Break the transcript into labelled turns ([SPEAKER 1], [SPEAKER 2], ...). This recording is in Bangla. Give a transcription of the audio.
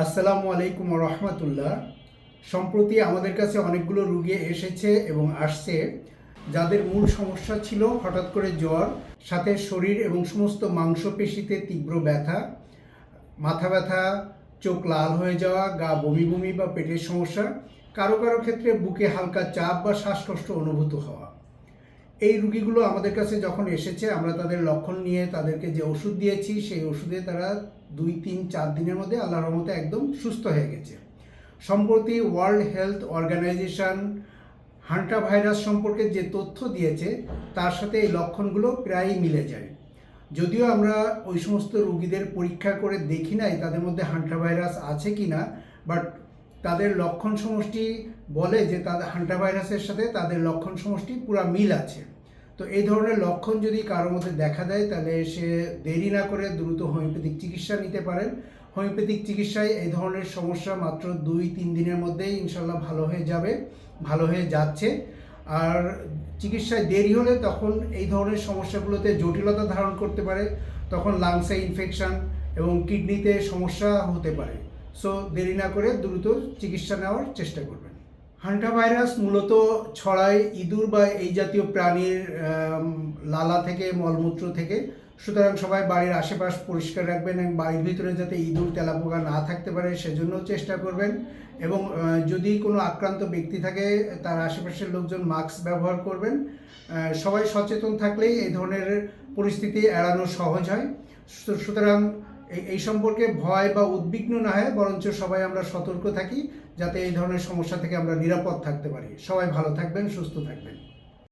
[SPEAKER 1] আসসালামু আলাইকুম রহমতুল্লাহ। সম্প্রতি আমাদের কাছে অনেকগুলো রোগী এসেছে এবং আসছে যাদের মূল সমস্যা ছিল হঠাৎ করে জ্বর, সাথে শরীর এবং সমস্ত মাংসপেশিতে তীব্র ব্যথা, মাথা ব্যথা, চোখ লাল হয়ে যাওয়া, গা বমি বমি বা পেটের সমস্যা, কারো কারো ক্ষেত্রে বুকে হালকা চাপ বা শ্বাসকষ্ট অনুভূত হওয়া। এই রুগীগুলো আমাদের কাছে যখন এসেছে আমরা তাদের লক্ষণ নিয়ে তাদেরকে যে ওষুধ দিয়েছি সেই ওষুধে তারা 2, 3, 4 দিনের মধ্যে আল্লাহর রহমতে একদম সুস্থ হয়ে গেছে। সম্প্রতি World Health Organization hanta virus সম্পর্কে যে তথ্য দিয়েছে তার সাথে এই লক্ষণগুলো প্রায়ই মিলে যায়। যদিও আমরা ওই সমস্ত রুগীদের পরীক্ষা করে দেখি নাই তাদের মধ্যে হান্টা ভাইরাস আছে কি না, বাট তাদের লক্ষণ সমষ্টি বলে যে তাদের হান্টা ভাইরাসের সাথে তাদের লক্ষণ সমষ্টি পুরো মিল আছে। তো এই ধরনের লক্ষণ যদি কারোর মধ্যে দেখা দেয় তাহলে সে দেরি না করে দ্রুত হোমিওপ্যাথিক চিকিৎসা নিতে পারেন। হোমিওপ্যাথিক চিকিৎসায় এই ধরনের সমস্যা মাত্র 2-3 দিনের মধ্যেই ইনশাল্লাহ ভালো হয়ে যাবে, ভালো হয়ে যাচ্ছে। আর চিকিৎসায় দেরি হলে তখন এই ধরনের সমস্যাগুলোতে জটিলতা ধারণ করতে পারে, তখন লাংসে ইনফেকশন এবং কিডনিতে সমস্যা হতে পারে। সো দেরি না করে দ্রুত চিকিৎসা নেওয়ার চেষ্টা করবেন। হান্টা ভাইরাস মূলত ছড়ায় ইঁদুর বা এই জাতীয় প্রাণীর লালা থেকে, মলমূত্র থেকে। সুতরাং সবাই বাড়ির আশেপাশ পরিষ্কার রাখবেন এবং বাড়ির ভিতরে যাতে ইঁদুর তেলাপোকা না থাকতে পারে সেজন্য চেষ্টা করবেন। এবং যদি কোনো আক্রান্ত ব্যক্তি থাকে তার আশেপাশের লোকজন মাস্ক ব্যবহার করবেন। সবাই সচেতন থাকলেই এই ধরনের পরিস্থিতি এড়ানো সহজ হয়। সুতরাং এই সম্পর্কে ভয় বা উদ্বিগ্ন না হয়, বরঞ্চ সবাই আমরা সতর্ক থাকি যাতে এই ধরনের সমস্যা থেকে আমরা নিরাপদ থাকতে পারি। সবাই ভালো থাকবেন, সুস্থ থাকবেন।